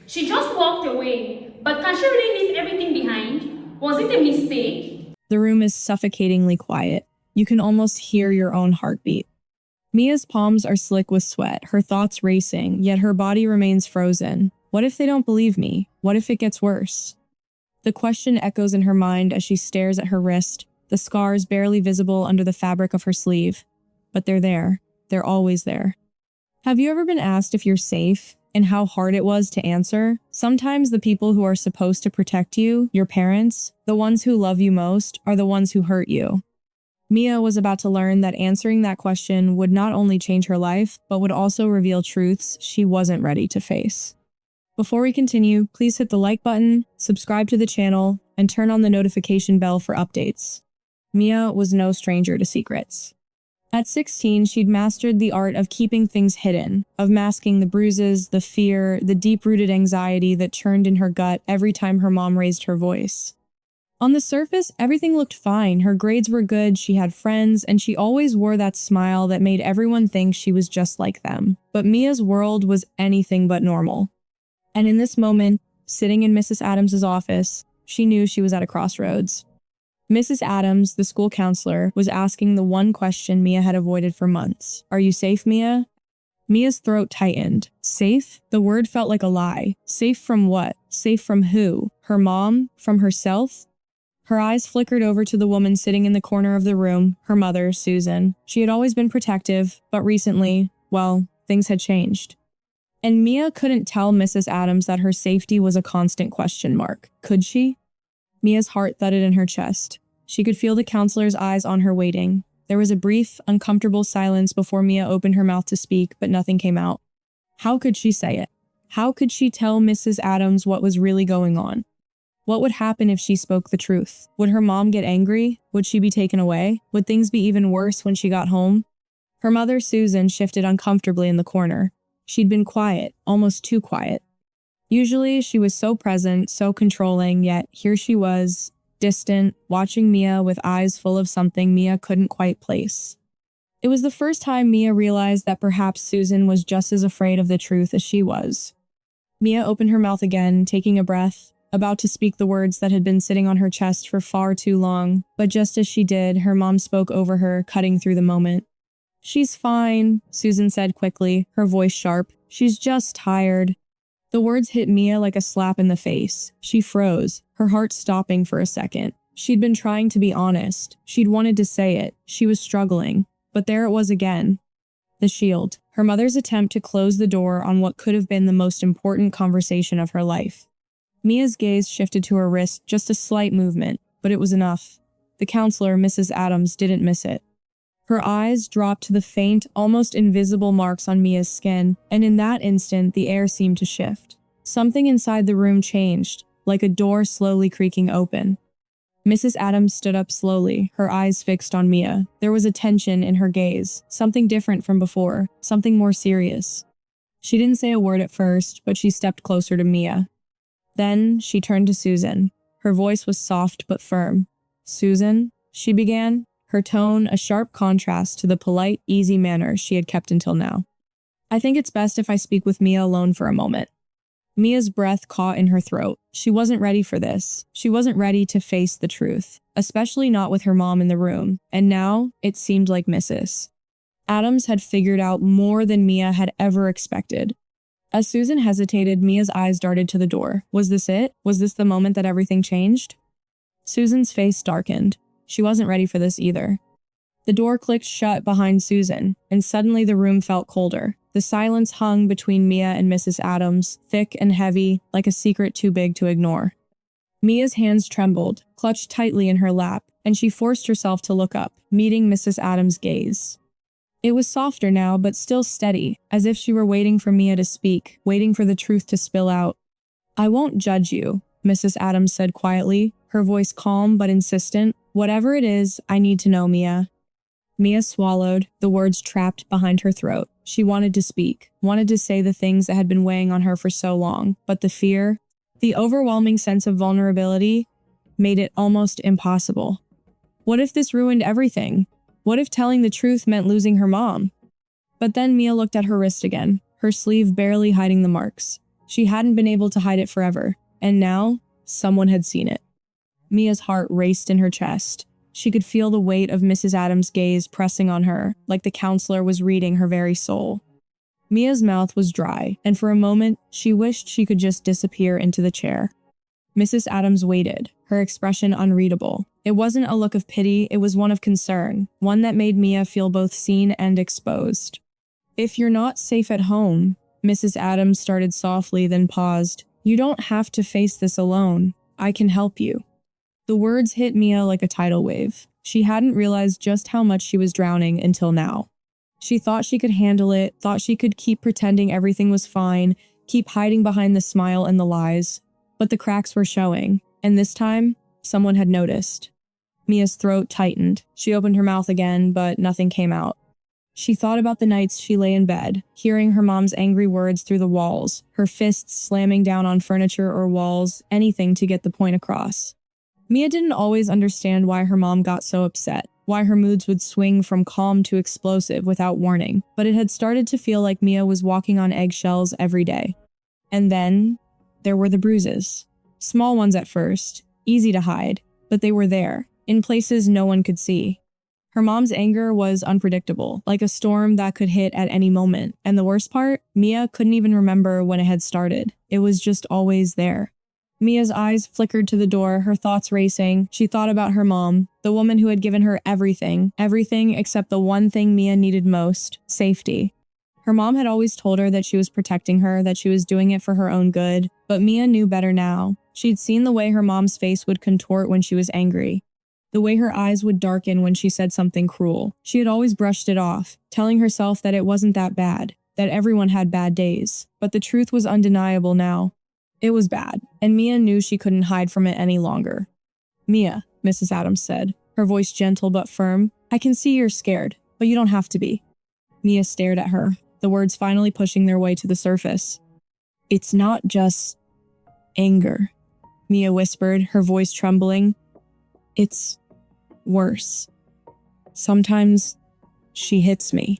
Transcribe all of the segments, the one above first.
She just walked away, but can she really leave everything behind? Was it a mistake? The room is suffocatingly quiet. You can almost hear your own heartbeat. Mia's palms are slick with sweat, her thoughts racing, yet her body remains frozen. What if they don't believe me? What if it gets worse? The question echoes in her mind as she stares at her wrist, the scars barely visible under the fabric of her sleeve. But they're there. They're always there. Have you ever been asked if you're safe and how hard it was to answer? Sometimes the people who are supposed to protect you, your parents, the ones who love you most, are the ones who hurt you. Mia was about to learn that answering that question would not only change her life, but would also reveal truths she wasn't ready to face. Before we continue, please hit the like button, subscribe to the channel, and turn on the notification bell for updates. Mia was no stranger to secrets. At 16, she'd mastered the art of keeping things hidden, of masking the bruises, the fear, the deep-rooted anxiety that churned in her gut every time her mom raised her voice. On the surface, everything looked fine. Her grades were good, she had friends, and she always wore that smile that made everyone think she was just like them. But Mia's world was anything but normal. And in this moment, sitting in Mrs. Adams's office, she knew she was at a crossroads. Mrs. Adams, the school counselor, was asking the one question Mia had avoided for months. "Are you safe, Mia?" Mia's throat tightened. Safe? The word felt like a lie. Safe from what? Safe from who? Her mom? From herself? Her eyes flickered over to the woman sitting in the corner of the room, her mother, Susan. She had always been protective, but recently, well, things had changed. And Mia couldn't tell Mrs. Adams that her safety was a constant question mark. Could she? Mia's heart thudded in her chest. She could feel the counselor's eyes on her waiting. There was a brief, uncomfortable silence before Mia opened her mouth to speak, but nothing came out. How could she say it? How could she tell Mrs. Adams what was really going on? What would happen if she spoke the truth? Would her mom get angry? Would she be taken away? Would things be even worse when she got home? Her mother, Susan, shifted uncomfortably in the corner. She'd been quiet, almost too quiet. Usually, she was so present, so controlling, yet here she was, distant, watching Mia with eyes full of something Mia couldn't quite place. It was the first time Mia realized that perhaps Susan was just as afraid of the truth as she was. Mia opened her mouth again, taking a breath, about to speak the words that had been sitting on her chest for far too long, but just as she did, her mom spoke over her, cutting through the moment. "She's fine," Susan said quickly, her voice sharp. "She's just tired." The words hit Mia like a slap in the face. She froze, her heart stopping for a second. She'd been trying to be honest. She'd wanted to say it. She was struggling. But there it was again. The shield. Her mother's attempt to close the door on what could have been the most important conversation of her life. Mia's gaze shifted to her wrist, just a slight movement, but it was enough. The counselor, Mrs. Adams, didn't miss it. Her eyes dropped to the faint, almost invisible marks on Mia's skin, and in that instant, the air seemed to shift. Something inside the room changed, like a door slowly creaking open. Mrs. Adams stood up slowly, her eyes fixed on Mia. There was a tension in her gaze, something different from before, something more serious. She didn't say a word at first, but she stepped closer to Mia. Then she turned to Susan. Her voice was soft but firm. "Susan," she began, her tone a sharp contrast to the polite, easy manner she had kept until now. "I think it's best if I speak with Mia alone for a moment." Mia's breath caught in her throat. She wasn't ready for this. She wasn't ready to face the truth, especially not with her mom in the room. And now, it seemed like Mrs. Adams had figured out more than Mia had ever expected. As Susan hesitated, Mia's eyes darted to the door. Was this it? Was this the moment that everything changed? Susan's face darkened. She wasn't ready for this either. The door clicked shut behind Susan, and suddenly the room felt colder. The silence hung between Mia and Mrs. Adams, thick and heavy, like a secret too big to ignore. Mia's hands trembled, clutched tightly in her lap, and she forced herself to look up, meeting Mrs. Adams' gaze. It was softer now, but still steady, as if she were waiting for Mia to speak, waiting for the truth to spill out. "I won't judge you," Mrs. Adams said quietly, her voice calm but insistent. "Whatever it is, I need to know, Mia." Mia swallowed, the words trapped behind her throat. She wanted to speak, wanted to say the things that had been weighing on her for so long, but the fear, the overwhelming sense of vulnerability, made it almost impossible. What if this ruined everything? What if telling the truth meant losing her mom? But then Mia looked at her wrist again, her sleeve barely hiding the marks. She hadn't been able to hide it forever, and now someone had seen it. Mia's heart raced in her chest. She could feel the weight of Mrs. Adams' gaze pressing on her, like the counselor was reading her very soul. Mia's mouth was dry, and for a moment, she wished she could just disappear into the chair. Mrs. Adams waited, her expression unreadable. It wasn't a look of pity, it was one of concern, one that made Mia feel both seen and exposed. "If you're not safe at home," Mrs. Adams started softly, then paused. "You don't have to face this alone. I can help you." The words hit Mia like a tidal wave. She hadn't realized just how much she was drowning until now. She thought she could handle it, thought she could keep pretending everything was fine, keep hiding behind the smile and the lies. But the cracks were showing, and this time, someone had noticed. Mia's throat tightened. She opened her mouth again, but nothing came out. She thought about the nights she lay in bed, hearing her mom's angry words through the walls, her fists slamming down on furniture or walls, anything to get the point across. Mia didn't always understand why her mom got so upset, why her moods would swing from calm to explosive without warning, but it had started to feel like Mia was walking on eggshells every day. And then, there were the bruises. Small ones at first, easy to hide, but they were there, in places no one could see. Her mom's anger was unpredictable, like a storm that could hit at any moment, and the worst part, Mia couldn't even remember when it had started. It was just always there. Mia's eyes flickered to the door, her thoughts racing. She thought about her mom, the woman who had given her everything except the one thing Mia needed most, safety. Her mom had always told her that she was protecting her, that she was doing it for her own good, but Mia knew better now. She'd seen the way her mom's face would contort when she was angry, the way her eyes would darken when she said something cruel. She had always brushed it off, telling herself that it wasn't that bad, that everyone had bad days, but the truth was undeniable now. It was bad, and Mia knew she couldn't hide from it any longer. "Mia," Mrs. Adams said, her voice gentle but firm, "I can see you're scared, but you don't have to be." Mia stared at her, the words finally pushing their way to the surface. "It's not just anger," Mia whispered, her voice trembling. "It's worse. Sometimes she hits me."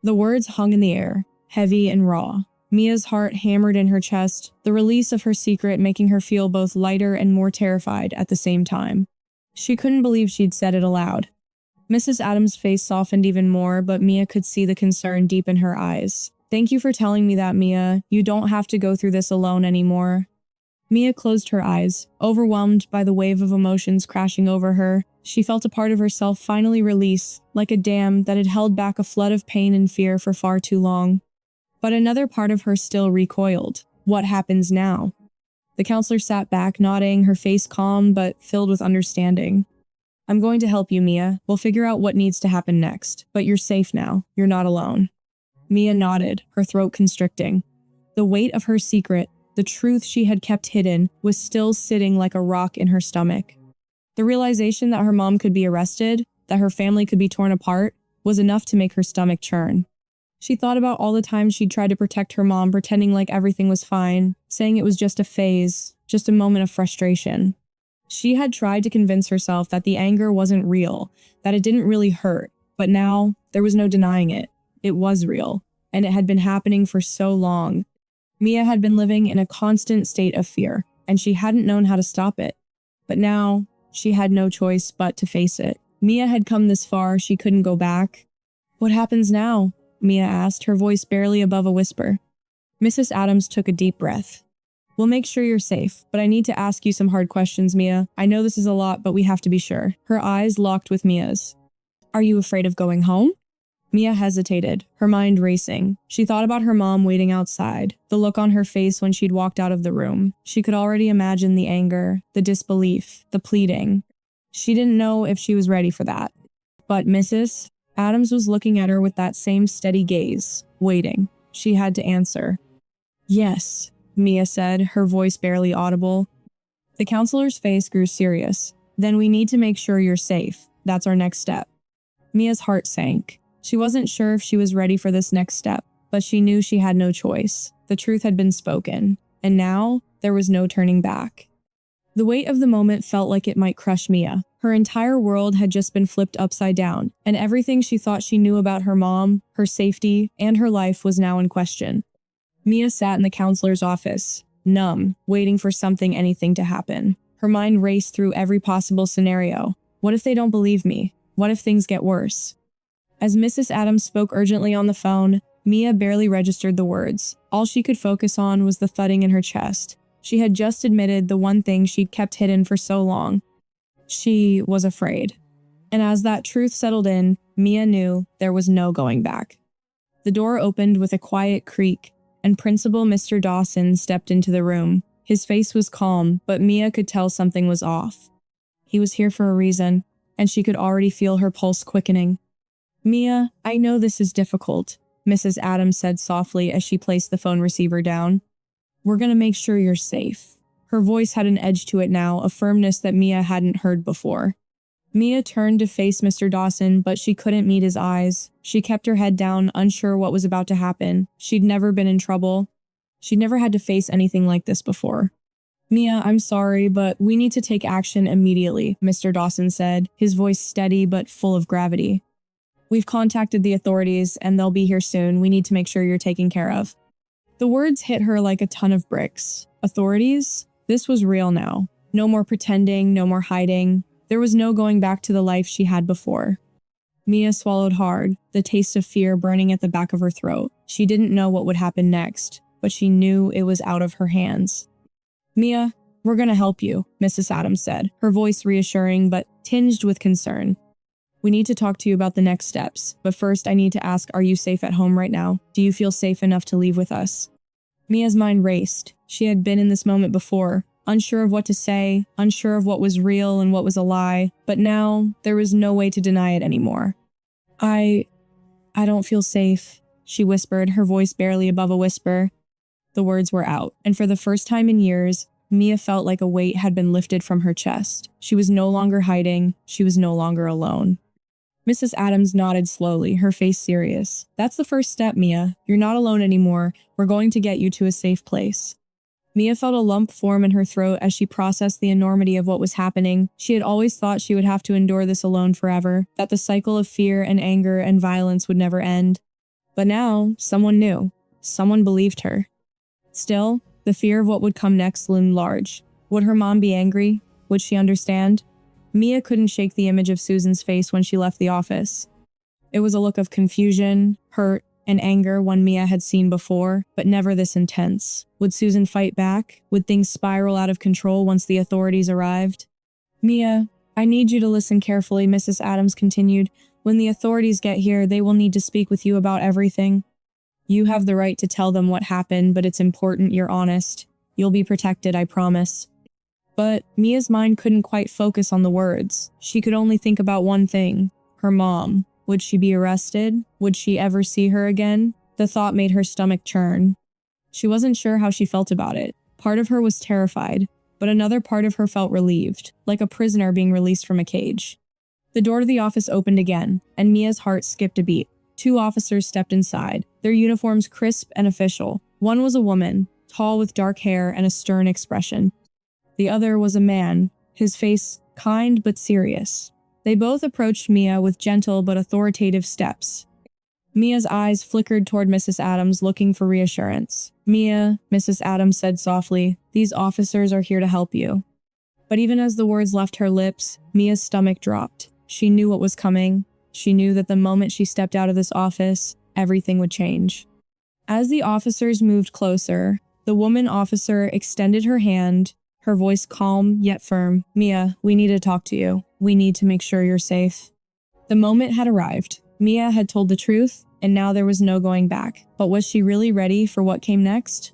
The words hung in the air, heavy and raw. Mia's heart hammered in her chest, the release of her secret making her feel both lighter and more terrified at the same time. She couldn't believe she'd said it aloud. Mrs. Adams' face softened even more, but Mia could see the concern deep in her eyes. "Thank you for telling me that, Mia. You don't have to go through this alone anymore." Mia closed her eyes, overwhelmed by the wave of emotions crashing over her. She felt a part of herself finally release, like a dam that had held back a flood of pain and fear for far too long. But another part of her still recoiled. What happens now? The counselor sat back, nodding, her face calm but filled with understanding. "I'm going to help you, Mia. We'll figure out what needs to happen next. But you're safe now. You're not alone." Mia nodded, her throat constricting. The weight of her secret, the truth she had kept hidden, was still sitting like a rock in her stomach. The realization that her mom could be arrested, that her family could be torn apart, was enough to make her stomach churn. She thought about all the times she'd tried to protect her mom, pretending like everything was fine, saying it was just a phase, just a moment of frustration. She had tried to convince herself that the anger wasn't real, that it didn't really hurt, but now, there was no denying it. It was real, and it had been happening for so long. Mia had been living in a constant state of fear, and she hadn't known how to stop it. But now, she had no choice but to face it. Mia had come this far, she couldn't go back. "What happens now?" Mia asked, her voice barely above a whisper. Mrs. Adams took a deep breath. "We'll make sure you're safe, but I need to ask you some hard questions, Mia. I know this is a lot, but we have to be sure." Her eyes locked with Mia's. "Are you afraid of going home?" Mia hesitated, her mind racing. She thought about her mom waiting outside, the look on her face when she'd walked out of the room. She could already imagine the anger, the disbelief, the pleading. She didn't know if she was ready for that. But Mrs. Adams was looking at her with that same steady gaze, waiting. She had to answer. "Yes," Mia said, her voice barely audible. The counselor's face grew serious. "Then we need to make sure you're safe. That's our next step." Mia's heart sank. She wasn't sure if she was ready for this next step, but she knew she had no choice. The truth had been spoken, and now there was no turning back. The weight of the moment felt like it might crush Mia. Her entire world had just been flipped upside down, and everything she thought she knew about her mom, her safety, and her life was now in question. Mia sat in the counselor's office, numb, waiting for anything to happen. Her mind raced through every possible scenario. What if they don't believe me? What if things get worse? As Mrs. Adams spoke urgently on the phone, Mia barely registered the words. All she could focus on was the thudding in her chest. She had just admitted the one thing she'd kept hidden for so long. She was afraid. And as that truth settled in, Mia knew there was no going back. The door opened with a quiet creak, and Principal Mr. Dawson stepped into the room. His face was calm, but Mia could tell something was off. He was here for a reason, and she could already feel her pulse quickening. "Mia, I know this is difficult," Mrs. Adams said softly as she placed the phone receiver down. "We're gonna make sure you're safe." Her voice had an edge to it now, a firmness that Mia hadn't heard before. Mia turned to face Mr. Dawson, but she couldn't meet his eyes. She kept her head down, unsure what was about to happen. She'd never been in trouble. She'd never had to face anything like this before. "Mia, I'm sorry, but we need to take action immediately," Mr. Dawson said, his voice steady but full of gravity. "We've contacted the authorities, and they'll be here soon. We need to make sure you're taken care of." The words hit her like a ton of bricks. Authorities? This was real now. No more pretending, no more hiding. There was no going back to the life she had before. Mia swallowed hard, the taste of fear burning at the back of her throat. She didn't know what would happen next, but she knew it was out of her hands. "Mia, we're gonna help you," Mrs. Adams said, her voice reassuring but tinged with concern. "We need to talk to you about the next steps, but first I need to ask, are you safe at home right now? Do you feel safe enough to leave with us?" Mia's mind raced. She had been in this moment before, unsure of what to say, unsure of what was real and what was a lie, but now there was no way to deny it anymore. I don't feel safe," she whispered, her voice barely above a whisper. The words were out, and for the first time in years, Mia felt like a weight had been lifted from her chest. She was no longer hiding, she was no longer alone. Mrs. Adams nodded slowly, her face serious. "That's the first step, Mia. You're not alone anymore. We're going to get you to a safe place." Mia felt a lump form in her throat as she processed the enormity of what was happening. She had always thought she would have to endure this alone forever, that the cycle of fear and anger and violence would never end. But now, someone knew. Someone believed her. Still, the fear of what would come next loomed large. Would her mom be angry? Would she understand? Mia couldn't shake the image of Susan's face when she left the office. It was a look of confusion, hurt, and anger one Mia had seen before, but never this intense. Would Susan fight back? Would things spiral out of control once the authorities arrived? "Mia, I need you to listen carefully," Mrs. Adams continued. "When the authorities get here, they will need to speak with you about everything. You have the right to tell them what happened, but it's important you're honest. You'll be protected, I promise." But Mia's mind couldn't quite focus on the words. She could only think about one thing: her mom. Would she be arrested? Would she ever see her again? The thought made her stomach churn. She wasn't sure how she felt about it. Part of her was terrified, but another part of her felt relieved, like a prisoner being released from a cage. The door to the office opened again, and Mia's heart skipped a beat. 2 officers stepped inside, their uniforms crisp and official. One was a woman, tall with dark hair and a stern expression. The other was a man, his face kind but serious. They both approached Mia with gentle but authoritative steps. Mia's eyes flickered toward Mrs. Adams, looking for reassurance. "Mia," Mrs. Adams said softly, "these officers are here to help you." But even as the words left her lips, Mia's stomach dropped. She knew what was coming. She knew that the moment she stepped out of this office, everything would change. As the officers moved closer, the woman officer extended her hand, her voice calm yet firm. "Mia, we need to talk to you. We need to make sure you're safe." The moment had arrived. Mia had told the truth, and now there was no going back. But was she really ready for what came next?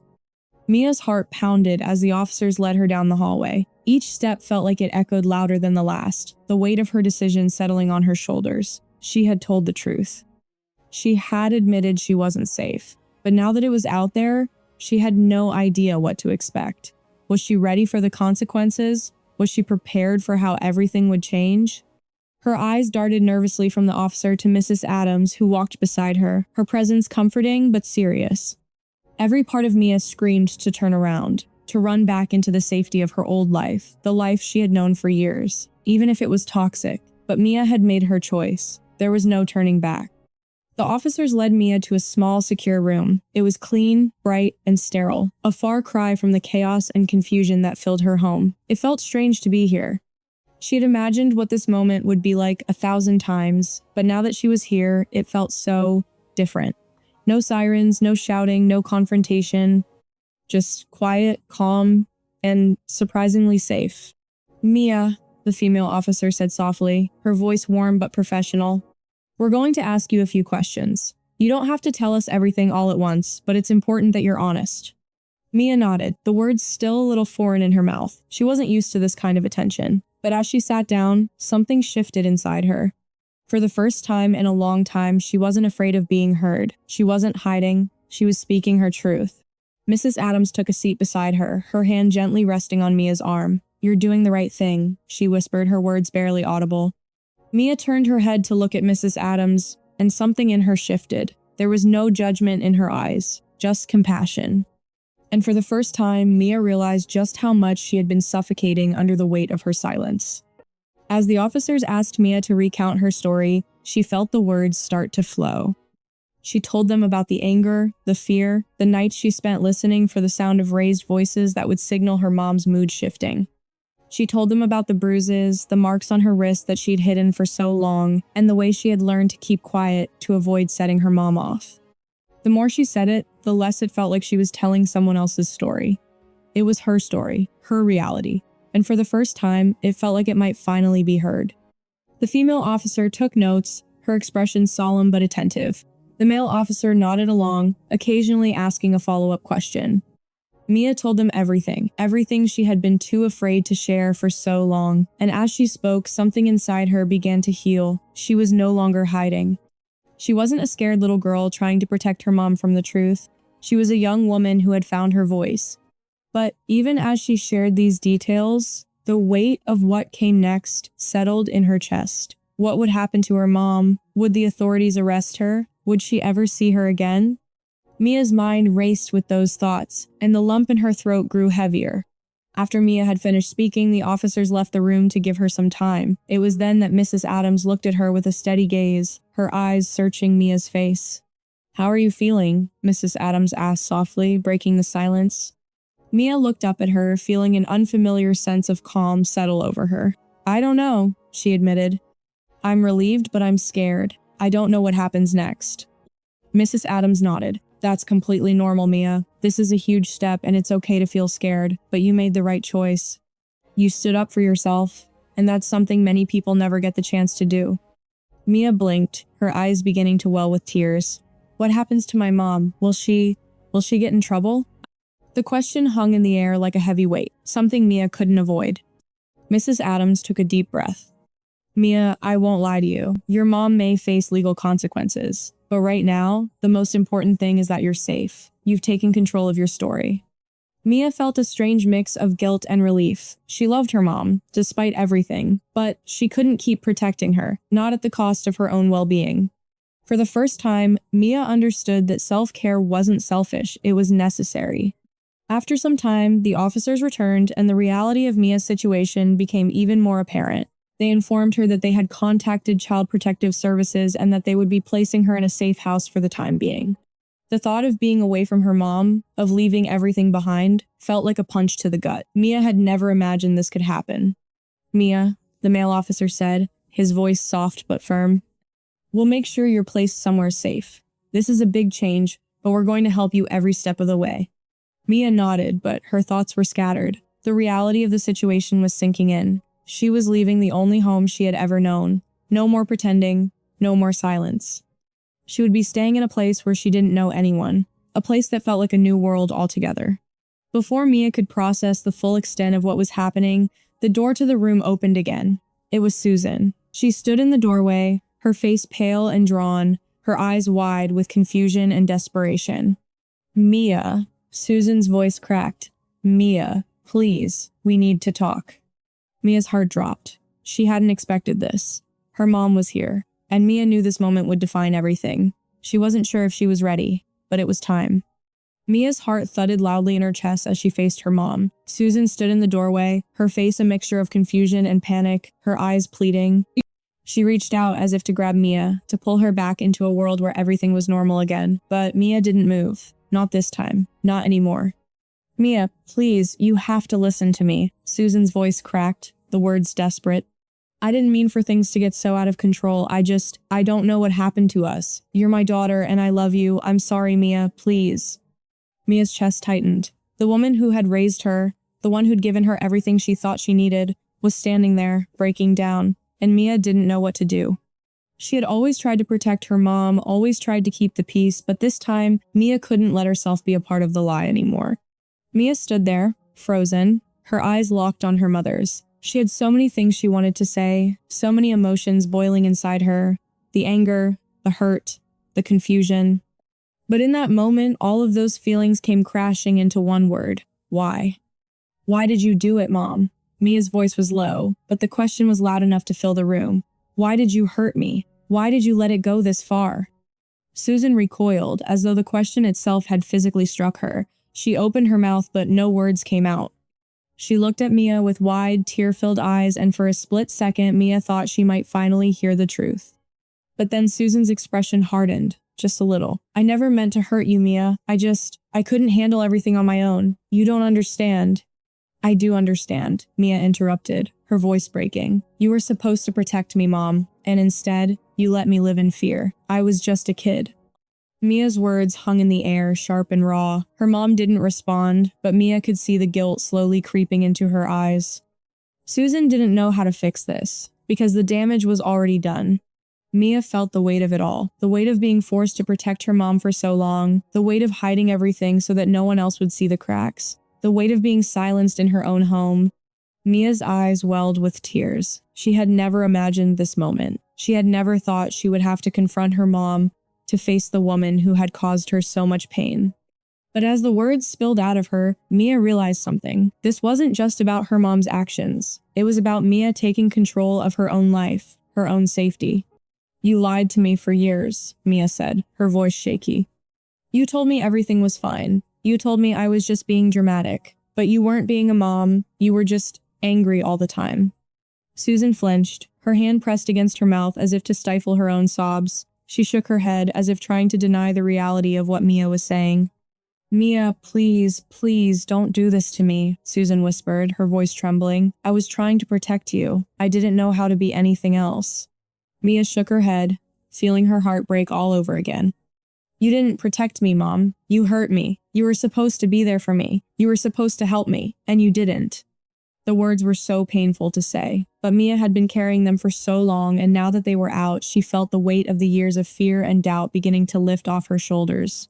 Mia's heart pounded as the officers led her down the hallway. Each step felt like it echoed louder than the last, the weight of her decision settling on her shoulders. She had told the truth. She had admitted she wasn't safe. But now that it was out there, she had no idea what to expect. Was she ready for the consequences? Was she prepared for how everything would change? Her eyes darted nervously from the officer to Mrs. Adams, who walked beside her, her presence comforting but serious. Every part of Mia screamed to turn around, to run back into the safety of her old life, the life she had known for years, even if it was toxic. But Mia had made her choice. There was no turning back. The officers led Mia to a small, secure room. It was clean, bright, and sterile, a far cry from the chaos and confusion that filled her home. It felt strange to be here. She had imagined what this moment would be like 1,000 times, but now that she was here, it felt so different. No sirens, no shouting, no confrontation. Just quiet, calm, and surprisingly safe. "Mia," the female officer said softly, her voice warm but professional. "We're going to ask you a few questions. You don't have to tell us everything all at once, but it's important that you're honest." Mia nodded, the words still a little foreign in her mouth. She wasn't used to this kind of attention. But as she sat down, something shifted inside her. For the first time in a long time, she wasn't afraid of being heard. She wasn't hiding. She was speaking her truth. Mrs. Adams took a seat beside her, her hand gently resting on Mia's arm. "You're doing the right thing," she whispered, her words barely audible. Mia turned her head to look at Mrs. Adams, and something in her shifted. There was no judgment in her eyes, just compassion. And for the first time, Mia realized just how much she had been suffocating under the weight of her silence. As the officers asked Mia to recount her story, she felt the words start to flow. She told them about the anger, the fear, the nights she spent listening for the sound of raised voices that would signal her mom's mood shifting. She told them about the bruises, the marks on her wrist that she'd hidden for so long, and the way she had learned to keep quiet to avoid setting her mom off. The more she said it, the less it felt like she was telling someone else's story. It was her story, her reality, and for the first time, it felt like it might finally be heard. The female officer took notes, her expression solemn but attentive. The male officer nodded along, occasionally asking a follow-up question. Mia told them everything she had been too afraid to share for so long, and as she spoke, something inside her began to heal. She was no longer hiding. She wasn't a scared little girl trying to protect her mom from the truth. She was a young woman who had found her voice. But even as she shared these details, the weight of what came next settled in her chest. What would happen to her mom? Would the authorities arrest her? Would she ever see her again? Mia's mind raced with those thoughts, and the lump in her throat grew heavier. After Mia had finished speaking, the officers left the room to give her some time. It was then that Mrs. Adams looked at her with a steady gaze, her eyes searching Mia's face. "How are you feeling?" Mrs. Adams asked softly, breaking the silence. Mia looked up at her, feeling an unfamiliar sense of calm settle over her. "I don't know," she admitted. "I'm relieved, but I'm scared. I don't know what happens next." Mrs. Adams nodded. "That's completely normal, Mia. This is a huge step, and it's okay to feel scared, but you made the right choice. You stood up for yourself, and that's something many people never get the chance to do." Mia blinked, her eyes beginning to well with tears. "What happens to my mom? Will she get in trouble?" The question hung in the air like a heavy weight, something Mia couldn't avoid. Mrs. Adams took a deep breath. "Mia, I won't lie to you. Your mom may face legal consequences. But right now, the most important thing is that you're safe. You've taken control of your story." Mia felt a strange mix of guilt and relief. She loved her mom, despite everything, but she couldn't keep protecting her, not at the cost of her own well-being. For the first time, Mia understood that self-care wasn't selfish, it was necessary. After some time, the officers returned, and the reality of Mia's situation became even more apparent. They informed her that they had contacted Child Protective Services and that they would be placing her in a safe house for the time being. The thought of being away from her mom, of leaving everything behind, felt like a punch to the gut. Mia had never imagined this could happen. "Mia," the male officer said, his voice soft but firm, "we'll make sure you're placed somewhere safe. This is a big change, but we're going to help you every step of the way." Mia nodded, but her thoughts were scattered. The reality of the situation was sinking in. She was leaving the only home she had ever known. No more pretending, no more silence. She would be staying in a place where she didn't know anyone, a place that felt like a new world altogether. Before Mia could process the full extent of what was happening, the door to the room opened again. It was Susan. She stood in the doorway, her face pale and drawn, her eyes wide with confusion and desperation. "Mia," Susan's voice cracked. "Mia, please, we need to talk." Mia's heart dropped. She hadn't expected this. Her mom was here, and Mia knew this moment would define everything. She wasn't sure if she was ready, but it was time. Mia's heart thudded loudly in her chest as she faced her mom. Susan stood in the doorway, her face a mixture of confusion and panic, her eyes pleading. She reached out as if to grab Mia, to pull her back into a world where everything was normal again. But Mia didn't move. Not this time. Not anymore. Mia, please, you have to listen to me. Susan's voice cracked, the words desperate. I didn't mean for things to get so out of control. I don't know what happened to us. You're my daughter and I love you. I'm sorry, Mia, please. Mia's chest tightened. The woman who had raised her, the one who'd given her everything she thought she needed, was standing there, breaking down, and Mia didn't know what to do. She had always tried to protect her mom, always tried to keep the peace, but this time, Mia couldn't let herself be a part of the lie anymore. Mia stood there, frozen, her eyes locked on her mother's. She had so many things she wanted to say, so many emotions boiling inside her, the anger, the hurt, the confusion. But in that moment, all of those feelings came crashing into one word: why? Why did you do it, Mom? Mia's voice was low, but the question was loud enough to fill the room. Why did you hurt me? Why did you let it go this far? Susan recoiled, as though the question itself had physically struck her. She opened her mouth, but no words came out. She looked at Mia with wide, tear-filled eyes, and for a split second, Mia thought she might finally hear the truth. But then Susan's expression hardened, just a little. I never meant to hurt you, Mia. I couldn't handle everything on my own. You don't understand. I do understand, Mia interrupted, her voice breaking. You were supposed to protect me, Mom, and instead, you let me live in fear. I was just a kid. Mia's words hung in the air, sharp and raw. Her mom didn't respond, but Mia could see the guilt slowly creeping into her eyes. Susan didn't know how to fix this, because the damage was already done. Mia felt the weight of it all, the weight of being forced to protect her mom for so long, the weight of hiding everything so that no one else would see the cracks, the weight of being silenced in her own home. Mia's eyes welled with tears. She had never imagined this moment. She had never thought she would have to confront her mom, to face the woman who had caused her so much pain. But as the words spilled out of her, Mia realized something. This wasn't just about her mom's actions. It was about Mia taking control of her own life, her own safety. You lied to me for years, Mia said, her voice shaky. You told me everything was fine. You told me I was just being dramatic. But you weren't being a mom. You were just angry all the time. Susan flinched, her hand pressed against her mouth as if to stifle her own sobs. She shook her head as if trying to deny the reality of what Mia was saying. Mia, please, please don't do this to me, Susan whispered, her voice trembling. I was trying to protect you. I didn't know how to be anything else. Mia shook her head, feeling her heart break all over again. You didn't protect me, Mom. You hurt me. You were supposed to be there for me. You were supposed to help me, and you didn't. The words were so painful to say, but Mia had been carrying them for so long, and now that they were out, she felt the weight of the years of fear and doubt beginning to lift off her shoulders.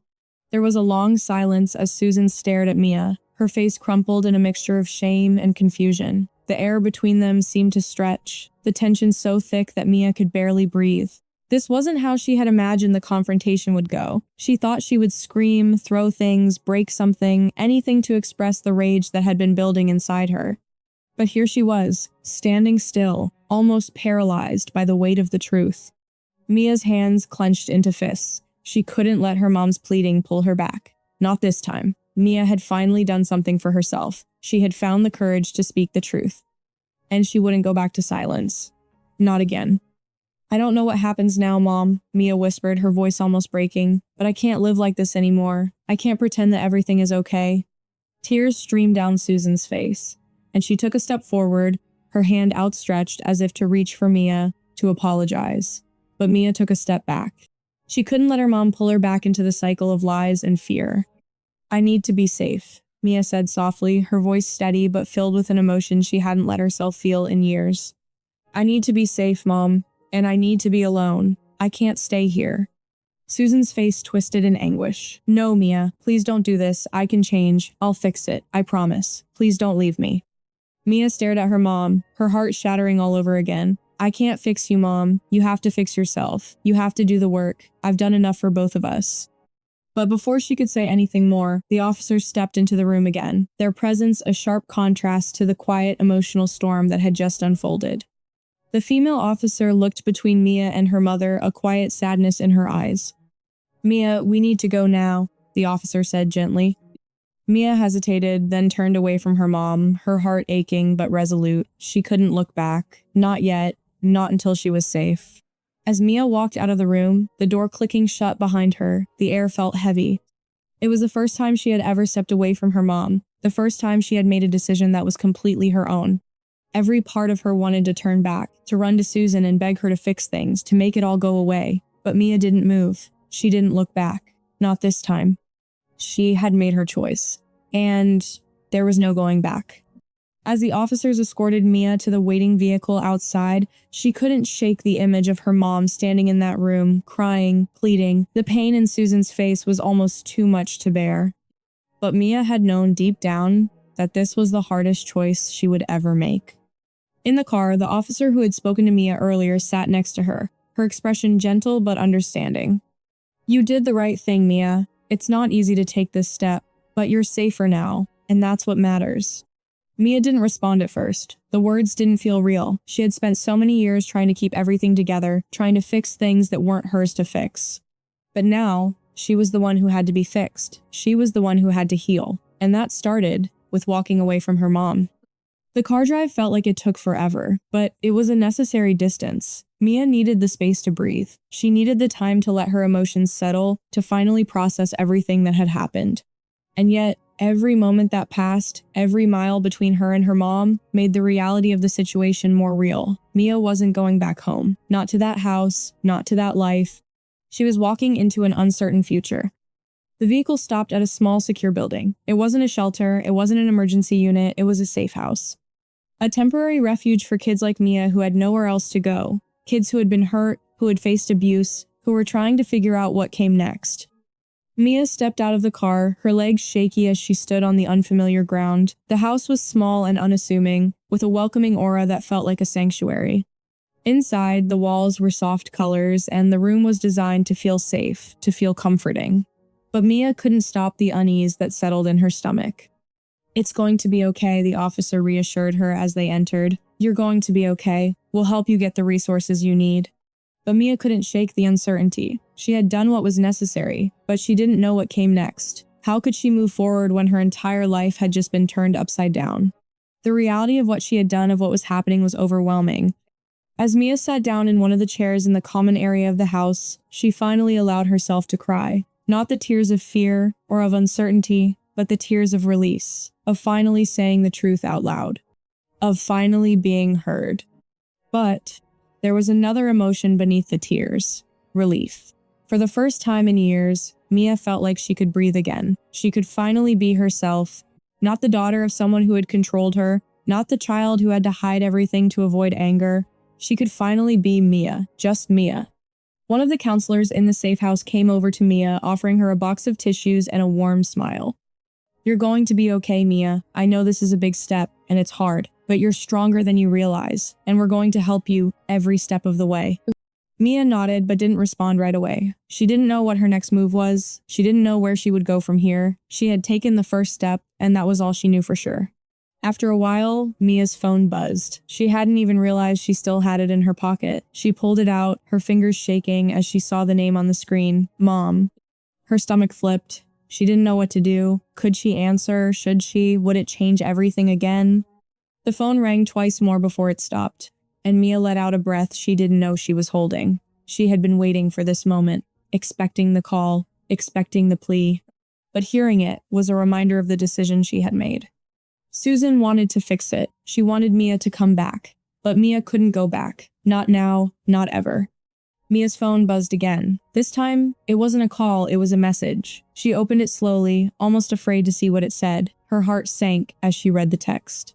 There was a long silence as Susan stared at Mia, her face crumpled in a mixture of shame and confusion. The air between them seemed to stretch, the tension so thick that Mia could barely breathe. This wasn't how she had imagined the confrontation would go. She thought she would scream, throw things, break something, anything to express the rage that had been building inside her. But here she was, standing still, almost paralyzed by the weight of the truth. Mia's hands clenched into fists. She couldn't let her mom's pleading pull her back. Not this time. Mia had finally done something for herself. She had found the courage to speak the truth. And she wouldn't go back to silence. Not again. I don't know what happens now, Mom, Mia whispered, her voice almost breaking. But I can't live like this anymore. I can't pretend that everything is okay. Tears streamed down Susan's face, and she took a step forward, her hand outstretched as if to reach for Mia, to apologize. But Mia took a step back. She couldn't let her mom pull her back into the cycle of lies and fear. I need to be safe, Mia said softly, her voice steady but filled with an emotion she hadn't let herself feel in years. I need to be safe, Mom, and I need to be alone. I can't stay here. Susan's face twisted in anguish. No, Mia, please don't do this. I can change. I'll fix it. I promise. Please don't leave me. Mia stared at her mom, her heart shattering all over again. I can't fix you, Mom. You have to fix yourself. You have to do the work. I've done enough for both of us. But before she could say anything more, the officers stepped into the room again, their presence a sharp contrast to the quiet, emotional storm that had just unfolded. The female officer looked between Mia and her mother, a quiet sadness in her eyes. Mia, we need to go now, the officer said gently. Mia hesitated, then turned away from her mom, her heart aching but resolute. She couldn't look back. Not yet. not until she was safe. As Mia walked out of the room, the door clicking shut behind her, the air felt heavy. It was the first time she had ever stepped away from her mom, the first time she had made a decision that was completely her own. Every part of her wanted to turn back, to run to Susan and beg her to fix things, to make it all go away. But Mia didn't move. She didn't look back. Not this time. She had made her choice. And there was no going back. As the officers escorted Mia to the waiting vehicle outside, she couldn't shake the image of her mom standing in that room, crying, pleading. The pain in Susan's face was almost too much to bear. But Mia had known deep down that this was the hardest choice she would ever make. In the car, the officer who had spoken to Mia earlier sat next to her, her expression gentle but understanding. "You did the right thing, Mia. It's not easy to take this step, but you're safer now, and that's what matters." Mia didn't respond at first. The words didn't feel real. She had spent so many years trying to keep everything together, trying to fix things that weren't hers to fix. But now, she was the one who had to be fixed. She was the one who had to heal. And that started with walking away from her mom. The car drive felt like it took forever, but it was a necessary distance. Mia needed the space to breathe. She needed the time to let her emotions settle, to finally process everything that had happened. And yet, every moment that passed, every mile between her and her mom, made the reality of the situation more real. Mia wasn't going back home. Not to that house, not to that life. She was walking into an uncertain future. The vehicle stopped at a small, secure building. It wasn't a shelter, it wasn't an emergency unit, it was a safe house. A temporary refuge for kids like Mia who had nowhere else to go. Kids who had been hurt, who had faced abuse, who were trying to figure out what came next. Mia stepped out of the car, her legs shaky as she stood on the unfamiliar ground. The house was small and unassuming, with a welcoming aura that felt like a sanctuary. Inside, the walls were soft colors, and the room was designed to feel safe, to feel comforting. But Mia couldn't stop the unease that settled in her stomach. "It's going to be okay," the officer reassured her as they entered. "You're going to be okay. We'll help you get the resources you need." But Mia couldn't shake the uncertainty. She had done what was necessary, but she didn't know what came next. How could she move forward when her entire life had just been turned upside down? The reality of what she had done, of what was happening, was overwhelming. As Mia sat down in one of the chairs in the common area of the house, she finally allowed herself to cry. Not the tears of fear or of uncertainty, but the tears of release, of finally saying the truth out loud, of finally being heard. But there was another emotion beneath the tears: relief. For the first time in years, Mia felt like she could breathe again. She could finally be herself, not the daughter of someone who had controlled her, not the child who had to hide everything to avoid anger. She could finally be Mia, just Mia. One of the counselors in the safe house came over to Mia, offering her a box of tissues and a warm smile. "You're going to be okay, Mia. I know this is a big step, and it's hard, but you're stronger than you realize, and we're going to help you every step of the way." Mia nodded but didn't respond right away. She didn't know what her next move was. She didn't know where she would go from here. She had taken the first step, and that was all she knew for sure. After a while, Mia's phone buzzed. She hadn't even realized she still had it in her pocket. She pulled it out, her fingers shaking as she saw the name on the screen, Mom. Her stomach flipped. She didn't know what to do. Could she answer? Should she? Would it change everything again? The phone rang twice more before it stopped, and Mia let out a breath she didn't know she was holding. She had been waiting for this moment, expecting the call, expecting the plea. But hearing it was a reminder of the decision she had made. Susan wanted to fix it. She wanted Mia to come back. But Mia couldn't go back. Not now, not ever. Mia's phone buzzed again. This time, it wasn't a call, it was a message. She opened it slowly, almost afraid to see what it said. Her heart sank as she read the text.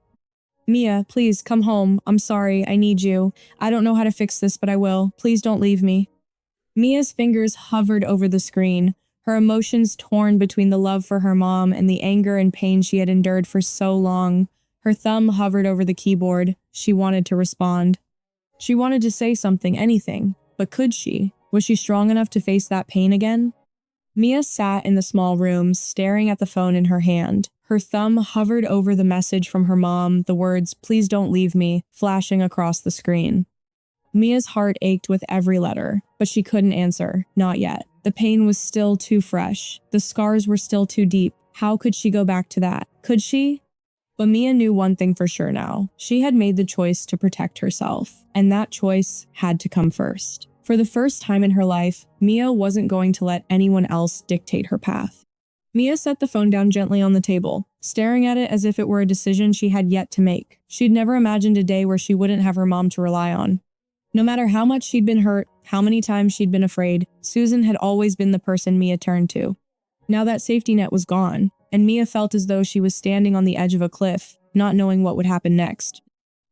"Mia, please come home. I'm sorry, I need you. I don't know how to fix this, but I will. Please don't leave me." Mia's fingers hovered over the screen, her emotions torn between the love for her mom and the anger and pain she had endured for so long. Her thumb hovered over the keyboard. She wanted to respond. She wanted to say something, anything. But could she? Was she strong enough to face that pain again? Mia sat in the small room, staring at the phone in her hand. Her thumb hovered over the message from her mom, the words, "Please don't leave me," flashing across the screen. Mia's heart ached with every letter, but she couldn't answer. Not yet. The pain was still too fresh. The scars were still too deep. How could she go back to that? Could she? But Mia knew one thing for sure now. She had made the choice to protect herself, and that choice had to come first. For the first time in her life, Mia wasn't going to let anyone else dictate her path. Mia set the phone down gently on the table, staring at it as if it were a decision she had yet to make. She'd never imagined a day where she wouldn't have her mom to rely on. No matter how much she'd been hurt, how many times she'd been afraid, Susan had always been the person Mia turned to. Now that safety net was gone, and Mia felt as though she was standing on the edge of a cliff, not knowing what would happen next.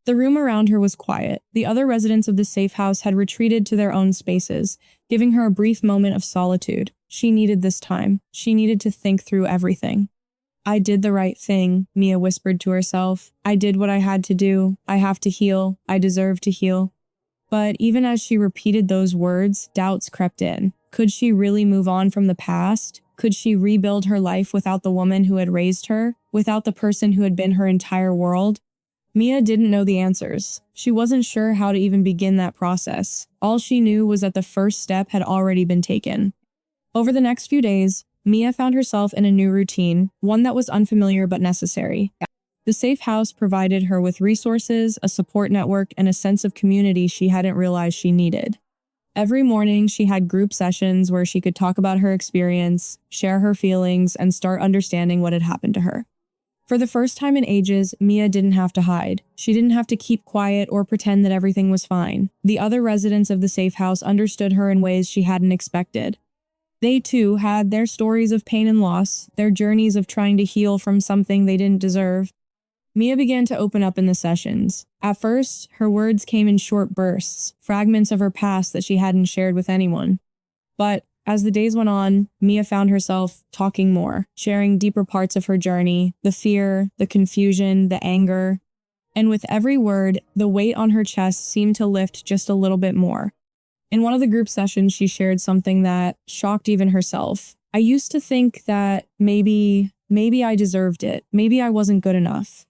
The room around her was quiet. The other residents of the safe house had retreated to their own spaces, giving her a brief moment of solitude. She needed this time. She needed to think through everything. "I did the right thing," Mia whispered to herself. "I did what I had to do. I have to heal. I deserve to heal." But even as she repeated those words, doubts crept in. Could she really move on from the past? Could she rebuild her life without the woman who had raised her? Without the person who had been her entire world? Mia didn't know the answers. She wasn't sure how to even begin that process. All she knew was that the first step had already been taken. Over the next few days, Mia found herself in a new routine, one that was unfamiliar but necessary. The safe house provided her with resources, a support network, and a sense of community she hadn't realized she needed. Every morning, she had group sessions where she could talk about her experience, share her feelings, and start understanding what had happened to her. For the first time in ages, Mia didn't have to hide. She didn't have to keep quiet or pretend that everything was fine. The other residents of the safe house understood her in ways she hadn't expected. They too had their stories of pain and loss, their journeys of trying to heal from something they didn't deserve. Mia began to open up in the sessions. At first, her words came in short bursts, fragments of her past that she hadn't shared with anyone. But as the days went on, Mia found herself talking more, sharing deeper parts of her journey, the fear, the confusion, the anger. And with every word, the weight on her chest seemed to lift just a little bit more. In one of the group sessions, she shared something that shocked even herself. "I used to think that maybe I deserved it. Maybe I wasn't good enough.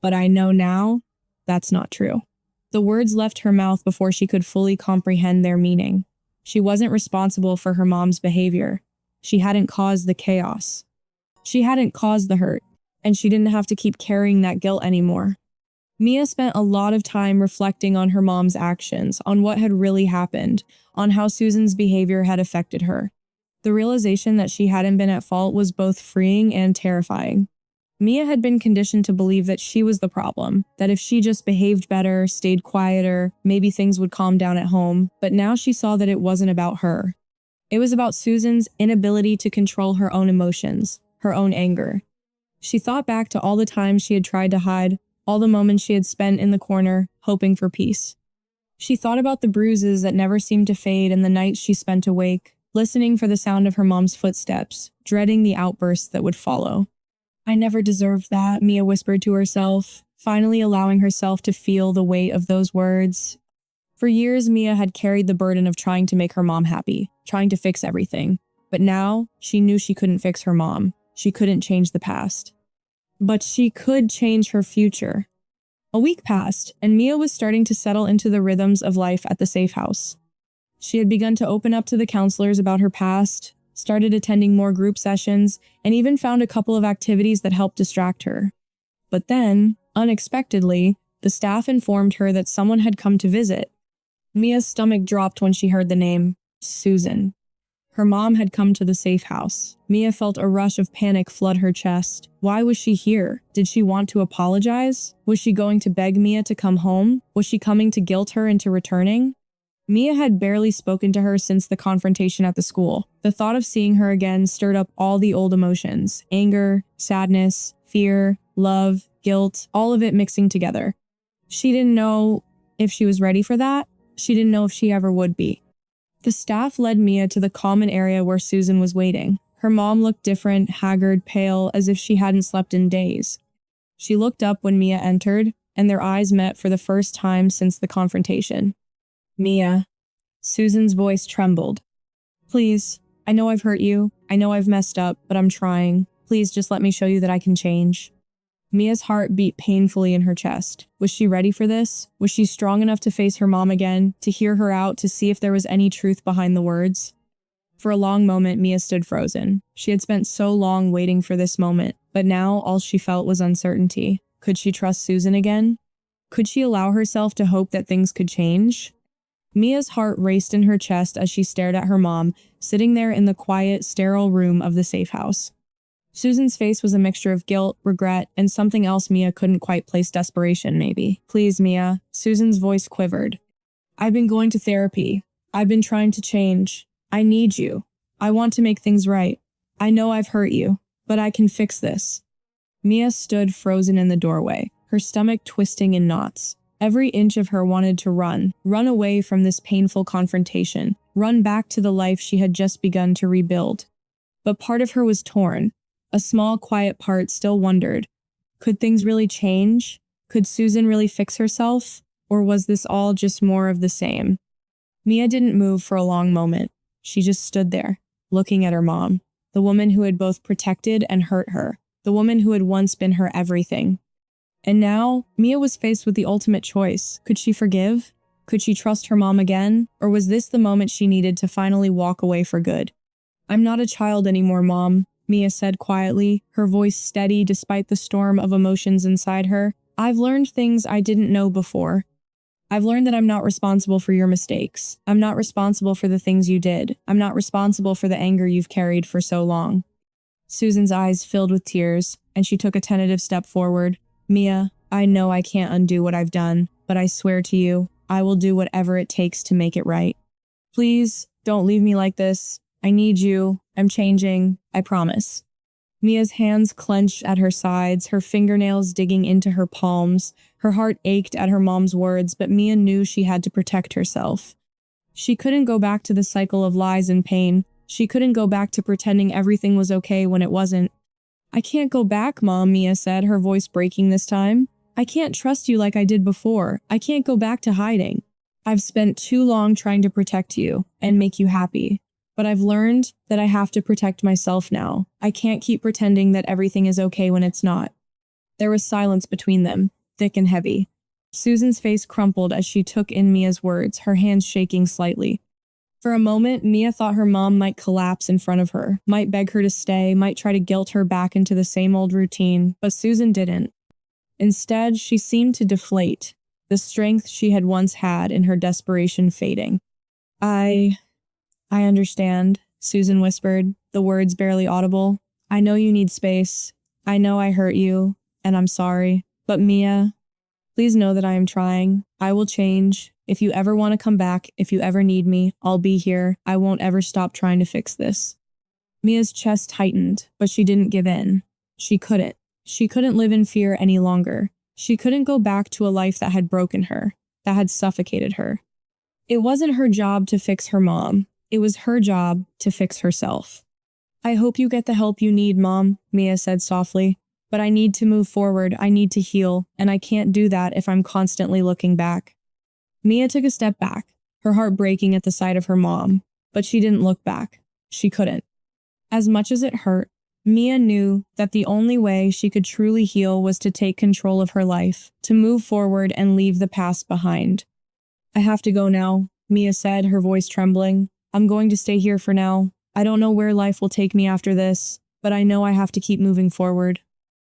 But I know now that's not true." The words left her mouth before she could fully comprehend their meaning. She wasn't responsible for her mom's behavior. She hadn't caused the chaos. She hadn't caused the hurt, and she didn't have to keep carrying that guilt anymore. Mia spent a lot of time reflecting on her mom's actions, on what had really happened, on how Susan's behavior had affected her. The realization that she hadn't been at fault was both freeing and terrifying. Mia had been conditioned to believe that she was the problem, that if she just behaved better, stayed quieter, maybe things would calm down at home. But now she saw that it wasn't about her. It was about Susan's inability to control her own emotions, her own anger. She thought back to all the times she had tried to hide, all the moments she had spent in the corner, hoping for peace. She thought about the bruises that never seemed to fade and the nights she spent awake, listening for the sound of her mom's footsteps, dreading the outbursts that would follow. "I never deserved that," Mia whispered to herself, finally allowing herself to feel the weight of those words. For years, Mia had carried the burden of trying to make her mom happy, trying to fix everything. But now, she knew she couldn't fix her mom. She couldn't change the past. But she could change her future. A week passed, and Mia was starting to settle into the rhythms of life at the safe house. She had begun to open up to the counselors about her past, started attending more group sessions, and even found a couple of activities that helped distract her. But then, unexpectedly, the staff informed her that someone had come to visit. Mia's stomach dropped when she heard the name, Susan. Her mom had come to the safe house. Mia felt a rush of panic flood her chest. Why was she here? Did she want to apologize? Was she going to beg Mia to come home? Was she coming to guilt her into returning? Mia had barely spoken to her since the confrontation at the school. The thought of seeing her again stirred up all the old emotions: anger, sadness, fear, love, guilt, all of it mixing together. She didn't know if she was ready for that. She didn't know if she ever would be. The staff led Mia to the common area where Susan was waiting. Her mom looked different, haggard, pale, as if she hadn't slept in days. She looked up when Mia entered, and their eyes met for the first time since the confrontation. "Mia." Susan's voice trembled. "Please, I know I've hurt you. I know I've messed up, but I'm trying. Please just let me show you that I can change." Mia's heart beat painfully in her chest. Was she ready for this? Was she strong enough to face her mom again, to hear her out, to see if there was any truth behind the words? For a long moment, Mia stood frozen. She had spent so long waiting for this moment, but now all she felt was uncertainty. Could she trust Susan again? Could she allow herself to hope that things could change? Mia's heart raced in her chest as she stared at her mom, sitting there in the quiet, sterile room of the safe house. Susan's face was a mixture of guilt, regret, and something else Mia couldn't quite place. Desperation, maybe. Please, Mia. Susan's voice quivered. I've been going to therapy. I've been trying to change. I need you. I want to make things right. I know I've hurt you, but I can fix this. Mia stood frozen in the doorway, her stomach twisting in knots. Every inch of her wanted to run away from this painful confrontation, run back to the life she had just begun to rebuild. But part of her was torn. A small, quiet part still wondered, could things really change? Could Susan really fix herself? Or was this all just more of the same? Mia didn't move for a long moment. She just stood there, looking at her mom, the woman who had both protected and hurt her, the woman who had once been her everything. And now, Mia was faced with the ultimate choice. Could she forgive? Could she trust her mom again? Or was this the moment she needed to finally walk away for good? I'm not a child anymore, Mom, Mia said quietly, her voice steady despite the storm of emotions inside her. I've learned things I didn't know before. I've learned that I'm not responsible for your mistakes. I'm not responsible for the things you did. I'm not responsible for the anger you've carried for so long. Susan's eyes filled with tears, and she took a tentative step forward. Mia, I know I can't undo what I've done, but I swear to you, I will do whatever it takes to make it right. Please, don't leave me like this. I need you. I'm changing. I promise. Mia's hands clenched at her sides, her fingernails digging into her palms. Her heart ached at her mom's words, but Mia knew she had to protect herself. She couldn't go back to the cycle of lies and pain. She couldn't go back to pretending everything was okay when it wasn't. I can't go back, Mom, Mia said, her voice breaking this time. I can't trust you like I did before. I can't go back to hiding. I've spent too long trying to protect you and make you happy. But I've learned that I have to protect myself now. I can't keep pretending that everything is okay when it's not. There was silence between them, thick and heavy. Susan's face crumpled as she took in Mia's words, her hands shaking slightly. For a moment, Mia thought her mom might collapse in front of her, might beg her to stay, might try to guilt her back into the same old routine, but Susan didn't. Instead, she seemed to deflate, the strength she had once had in her desperation fading. I understand, Susan whispered, the words barely audible. I know you need space. I know I hurt you, and I'm sorry. But Mia, please know that I am trying. I will change. If you ever want to come back, if you ever need me, I'll be here. I won't ever stop trying to fix this. Mia's chest tightened, but she didn't give in. She couldn't. She couldn't live in fear any longer. She couldn't go back to a life that had broken her, that had suffocated her. It wasn't her job to fix her mom. It was her job to fix herself. I hope you get the help you need, Mom, Mia said softly. But I need to move forward, I need to heal, and I can't do that if I'm constantly looking back. Mia took a step back, her heart breaking at the sight of her mom, but she didn't look back. She couldn't. As much as it hurt, Mia knew that the only way she could truly heal was to take control of her life, to move forward and leave the past behind. I have to go now, Mia said, her voice trembling. I'm going to stay here for now. I don't know where life will take me after this, but I know I have to keep moving forward.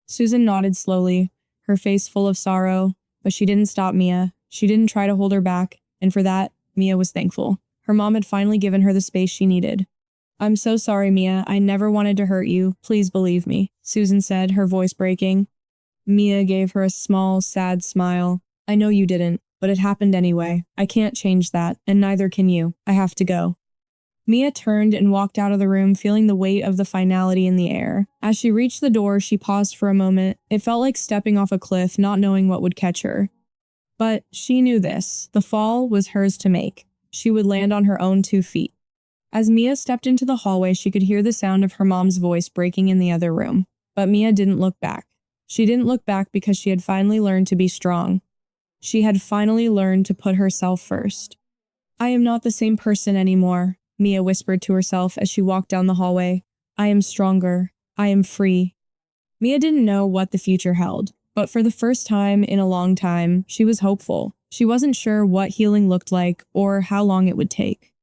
Susan nodded slowly, her face full of sorrow, but she didn't stop Mia. She didn't try to hold her back, and for that, Mia was thankful. Her mom had finally given her the space she needed. I'm so sorry, Mia. I never wanted to hurt you. Please believe me, Susan said, her voice breaking. Mia gave her a small, sad smile. I know you didn't, but it happened anyway. I can't change that, and neither can you. I have to go. Mia turned and walked out of the room, feeling the weight of the finality in the air. As she reached the door, she paused for a moment. It felt like stepping off a cliff, not knowing what would catch her. But she knew this. The fall was hers to make. She would land on her own 2 feet. As Mia stepped into the hallway, she could hear the sound of her mom's voice breaking in the other room. But Mia didn't look back. She didn't look back because she had finally learned to be strong. She had finally learned to put herself first. I am not the same person anymore, Mia whispered to herself as she walked down the hallway. I am stronger. I am free. Mia didn't know what the future held, but for the first time in a long time, she was hopeful. She wasn't sure what healing looked like or how long it would take.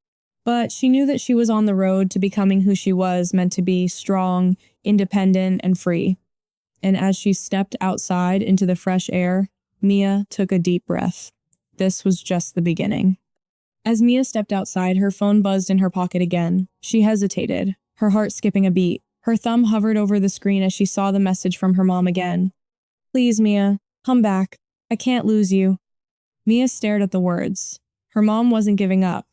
But she knew that she was on the road to becoming who she was meant to be, strong, independent, and free. and as she stepped outside into the fresh air, Mia took a deep breath. This was just the beginning. As Mia stepped outside, her phone buzzed in her pocket again. She hesitated, her heart skipping a beat. Her thumb hovered over the screen as she saw the message from her mom again. "Please, Mia, come back. I can't lose you." Mia stared at the words. Her mom wasn't giving up.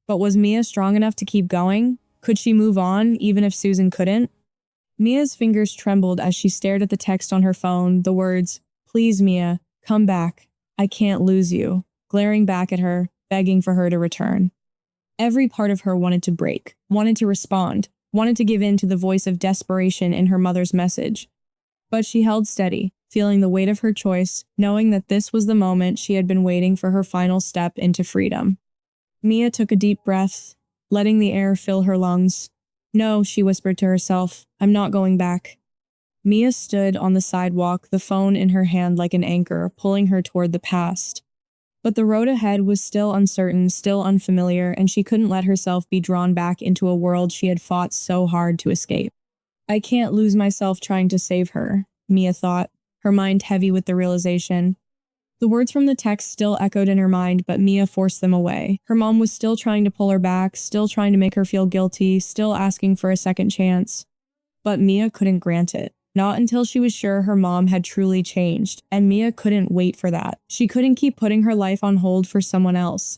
But was Mia strong enough to keep going? Could she move on, even if Susan couldn't? Mia's fingers trembled as she stared at the text on her phone, the words, "Please, Mia, come back. I can't lose you," glaring back at her, begging for her to return. Every part of her wanted to break, wanted to respond, wanted to give in to the voice of desperation in her mother's message. But she held steady, feeling the weight of her choice, knowing that this was the moment she had been waiting for, her final step into freedom. Mia took a deep breath, letting the air fill her lungs. "No," she whispered to herself, "I'm not going back." Mia stood on the sidewalk, the phone in her hand like an anchor, pulling her toward the past. But the road ahead was still uncertain, still unfamiliar, and she couldn't let herself be drawn back into a world she had fought so hard to escape. "I can't lose myself trying to save her," Mia thought, her mind heavy with the realization. The words from the text still echoed in her mind, but Mia forced them away. Her mom was still trying to pull her back, still trying to make her feel guilty, still asking for a second chance. But Mia couldn't grant it. Not until she was sure her mom had truly changed, and Mia couldn't wait for that. She couldn't keep putting her life on hold for someone else.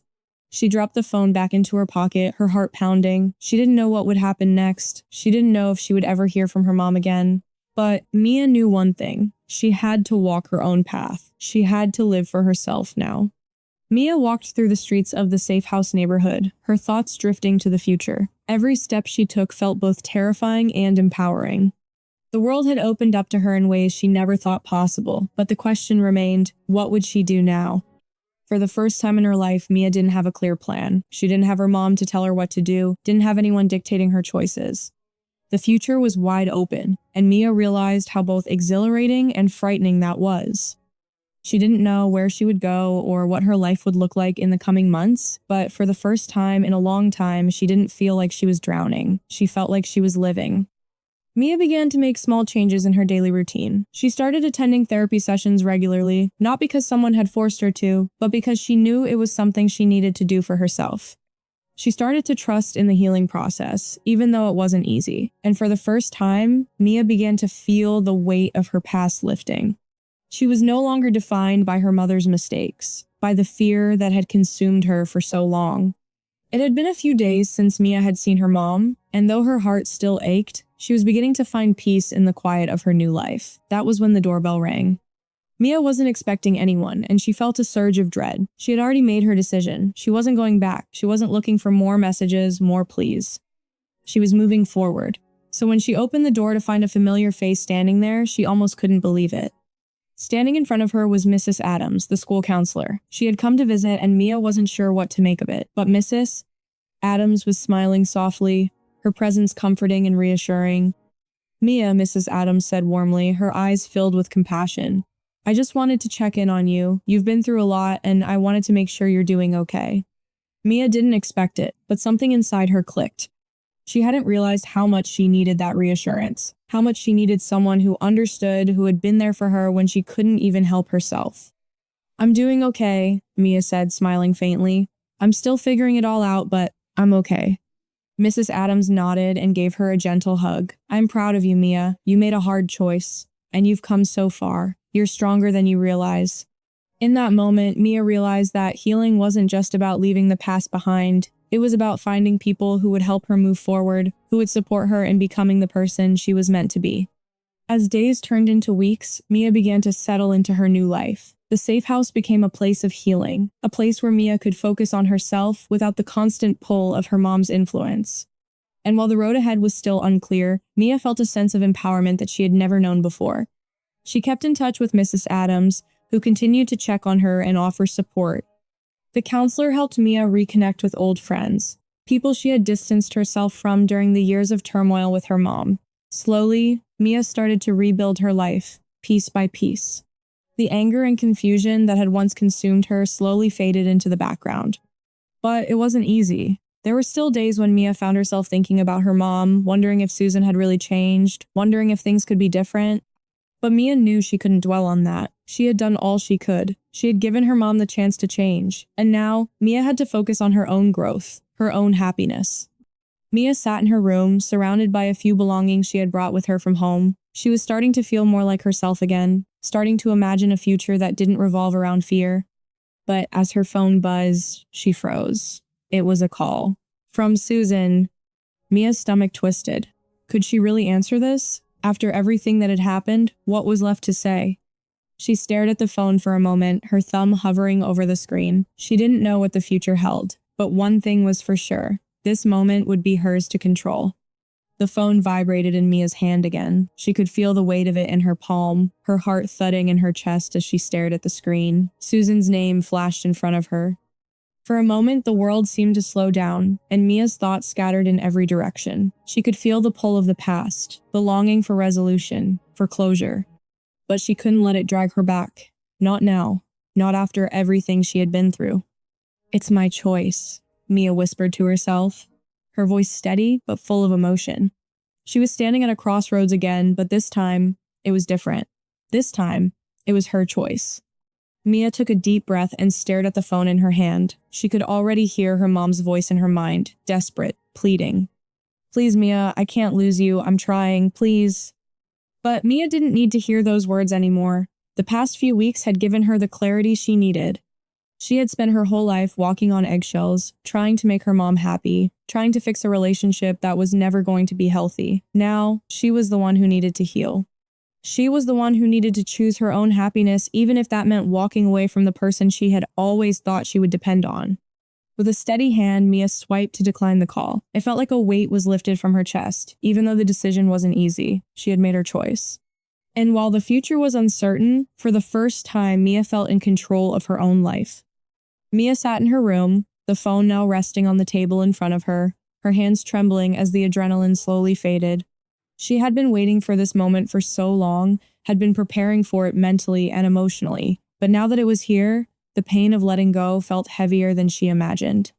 She dropped the phone back into her pocket, her heart pounding. She didn't know what would happen next. She didn't know if she would ever hear from her mom again. But Mia knew one thing. She had to walk her own path. She had to live for herself now. Mia walked through the streets of the safe house neighborhood, her thoughts drifting to the future. Every step she took felt both terrifying and empowering. The world had opened up to her in ways she never thought possible, but the question remained, what would she do now? For the first time in her life, Mia didn't have a clear plan. She didn't have her mom to tell her what to do, didn't have anyone dictating her choices. The future was wide open, and Mia realized how both exhilarating and frightening that was. She didn't know where she would go or what her life would look like in the coming months, but for the first time in a long time, she didn't feel like she was drowning. She felt like she was living. Mia began to make small changes in her daily routine. She started attending therapy sessions regularly, not because someone had forced her to, but because she knew it was something she needed to do for herself. She started to trust in the healing process, even though it wasn't easy. And for the first time, Mia began to feel the weight of her past lifting. She was no longer defined by her mother's mistakes, by the fear that had consumed her for so long. It had been a few days since Mia had seen her mom, and though her heart still ached, she was beginning to find peace in the quiet of her new life. That was when the doorbell rang. Mia wasn't expecting anyone, and she felt a surge of dread. She had already made her decision. She wasn't going back. She wasn't looking for more messages, more pleas. She was moving forward. So when she opened the door to find a familiar face standing there, she almost couldn't believe it. Standing in front of her was Mrs. Adams, the school counselor. She had come to visit, and Mia wasn't sure what to make of it. But Mrs. Adams was smiling softly, her presence comforting and reassuring. "Mia," Mrs. Adams said warmly, her eyes filled with compassion. "I just wanted to check in on you. You've been through a lot, and I wanted to make sure you're doing okay." Mia didn't expect it, but something inside her clicked. She hadn't realized how much she needed that reassurance, how much she needed someone who understood, who had been there for her when she couldn't even help herself. "I'm doing okay," Mia said, smiling faintly. "I'm still figuring it all out, but I'm okay." Mrs. Adams nodded and gave her a gentle hug. "I'm proud of you, Mia. You made a hard choice, and you've come so far. You're stronger than you realize." In that moment, Mia realized that healing wasn't just about leaving the past behind. It was about finding people who would help her move forward, who would support her in becoming the person she was meant to be. As days turned into weeks, Mia began to settle into her new life. The safe house became a place of healing, a place where Mia could focus on herself without the constant pull of her mom's influence. And while the road ahead was still unclear, Mia felt a sense of empowerment that she had never known before. She kept in touch with Mrs. Adams, who continued to check on her and offer support. The counselor helped Mia reconnect with old friends, people she had distanced herself from during the years of turmoil with her mom. Slowly, Mia started to rebuild her life, piece by piece. The anger and confusion that had once consumed her slowly faded into the background. But it wasn't easy. There were still days when Mia found herself thinking about her mom, wondering if Susan had really changed, wondering if things could be different. But Mia knew she couldn't dwell on that. She had done all she could. She had given her mom the chance to change. And now, Mia had to focus on her own growth, her own happiness. Mia sat in her room, surrounded by a few belongings she had brought with her from home. She was starting to feel more like herself again, starting to imagine a future that didn't revolve around fear. But as her phone buzzed, she froze. It was a call. From Susan. Mia's stomach twisted. Could she really answer this? After everything that had happened, what was left to say? She stared at the phone for a moment, her thumb hovering over the screen. She didn't know what the future held, but one thing was for sure. This moment would be hers to control. The phone vibrated in Mia's hand again. She could feel the weight of it in her palm, her heart thudding in her chest as she stared at the screen. Susan's name flashed in front of her. For a moment, the world seemed to slow down, and Mia's thoughts scattered in every direction. She could feel the pull of the past, the longing for resolution, for closure. But she couldn't let it drag her back. Not now. Not after everything she had been through. "It's my choice," Mia whispered to herself, her voice steady but full of emotion. She was standing at a crossroads again, but this time, it was different. This time, it was her choice. Mia took a deep breath and stared at the phone in her hand. She could already hear her mom's voice in her mind, desperate, pleading. "Please, Mia, I can't lose you. I'm trying, please." But Mia didn't need to hear those words anymore. The past few weeks had given her the clarity she needed. She had spent her whole life walking on eggshells, trying to make her mom happy, trying to fix a relationship that was never going to be healthy. Now, she was the one who needed to heal. She was the one who needed to choose her own happiness, even if that meant walking away from the person she had always thought she would depend on. With a steady hand, Mia swiped to decline the call. It felt like a weight was lifted from her chest. Even though the decision wasn't easy, she had made her choice. And while the future was uncertain, for the first time, Mia felt in control of her own life. Mia sat in her room, the phone now resting on the table in front of her hands trembling as the adrenaline slowly faded. She had been waiting for this moment for so long, had been preparing for it mentally and emotionally, but now that it was here, the pain of letting go felt heavier than she imagined.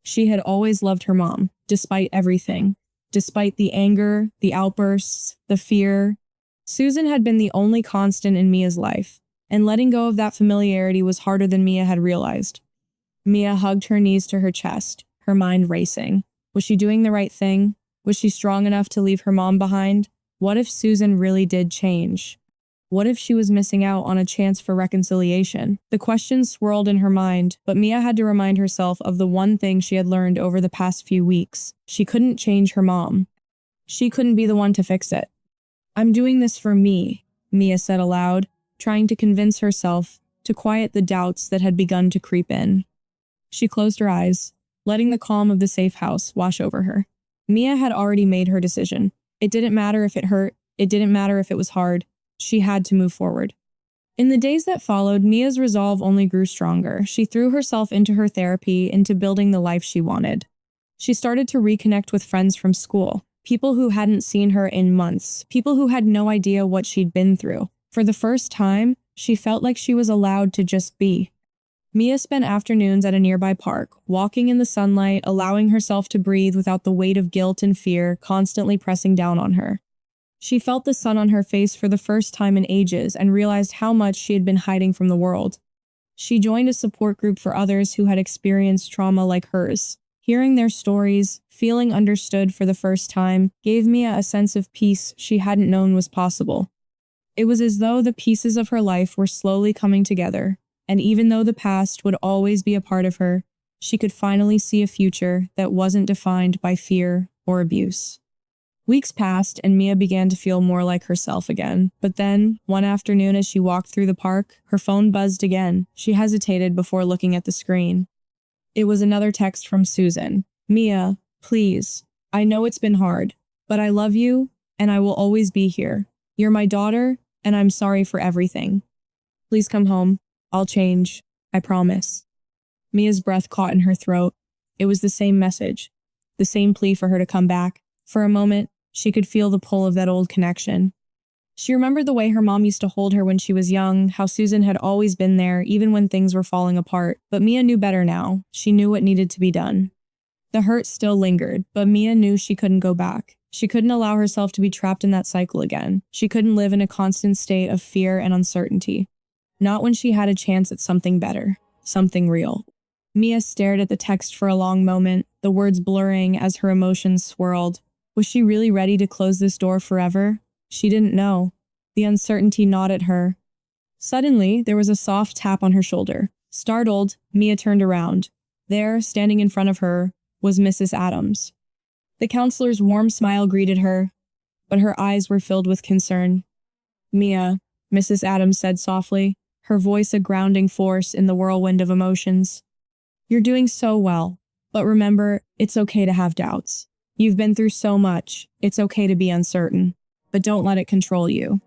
She had always loved her mom, despite everything, despite the anger, the outbursts, the fear. Susan had been the only constant in Mia's life, and letting go of that familiarity was harder than Mia had realized. Mia hugged her knees to her chest, her mind racing. Was she doing the right thing? Was she strong enough to leave her mom behind? What if Susan really did change? What if she was missing out on a chance for reconciliation? The questions swirled in her mind, but Mia had to remind herself of the one thing she had learned over the past few weeks. She couldn't change her mom. She couldn't be the one to fix it. "I'm doing this for me," Mia said aloud, trying to convince herself to quiet the doubts that had begun to creep in. She closed her eyes, letting the calm of the safe house wash over her. Mia had already made her decision. It didn't matter if it hurt. It didn't matter if it was hard. She had to move forward. In the days that followed, Mia's resolve only grew stronger. She threw herself into her therapy, into building the life she wanted. She started to reconnect with friends from school, people who hadn't seen her in months, people who had no idea what she'd been through. For the first time, she felt like she was allowed to just be. Mia spent afternoons at a nearby park, walking in the sunlight, allowing herself to breathe without the weight of guilt and fear constantly pressing down on her. She felt the sun on her face for the first time in ages and realized how much she had been hiding from the world. She joined a support group for others who had experienced trauma like hers. Hearing their stories, feeling understood for the first time, gave Mia a sense of peace she hadn't known was possible. It was as though the pieces of her life were slowly coming together. And even though the past would always be a part of her, she could finally see a future that wasn't defined by fear or abuse. Weeks passed and Mia began to feel more like herself again. But then, one afternoon as she walked through the park, her phone buzzed again. She hesitated before looking at the screen. It was another text from Susan. "Mia, please. I know it's been hard, but I love you and I will always be here. You're my daughter and I'm sorry for everything. Please come home. I'll change. I promise." Mia's breath caught in her throat. It was the same message, the same plea for her to come back. For a moment, she could feel the pull of that old connection. She remembered the way her mom used to hold her when she was young, how Susan had always been there, even when things were falling apart. But Mia knew better now. She knew what needed to be done. The hurt still lingered, but Mia knew she couldn't go back. She couldn't allow herself to be trapped in that cycle again. She couldn't live in a constant state of fear and uncertainty. Not when she had a chance at something better, something real. Mia stared at the text for a long moment, the words blurring as her emotions swirled. Was she really ready to close this door forever? She didn't know. The uncertainty gnawed at her. Suddenly, there was a soft tap on her shoulder. Startled, Mia turned around. There, standing in front of her, was Mrs. Adams. The counselor's warm smile greeted her, but her eyes were filled with concern. "Mia," Mrs. Adams said softly, her voice a grounding force in the whirlwind of emotions. "You're doing so well, but remember, it's okay to have doubts. You've been through so much, it's okay to be uncertain, but don't let it control you."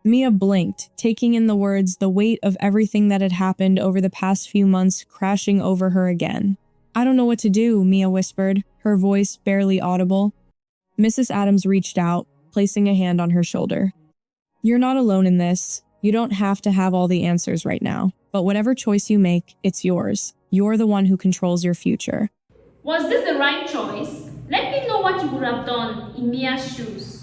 Mia blinked, taking in the words, the weight of everything that had happened over the past few months crashing over her again. "I don't know what to do," Mia whispered, her voice barely audible. Mrs. Adams reached out, placing a hand on her shoulder. "You're not alone in this. You don't have to have all the answers right now, but whatever choice you make, it's yours. You're the one who controls your future." Was this the right choice? Let me know what you would have done in Mia's shoes.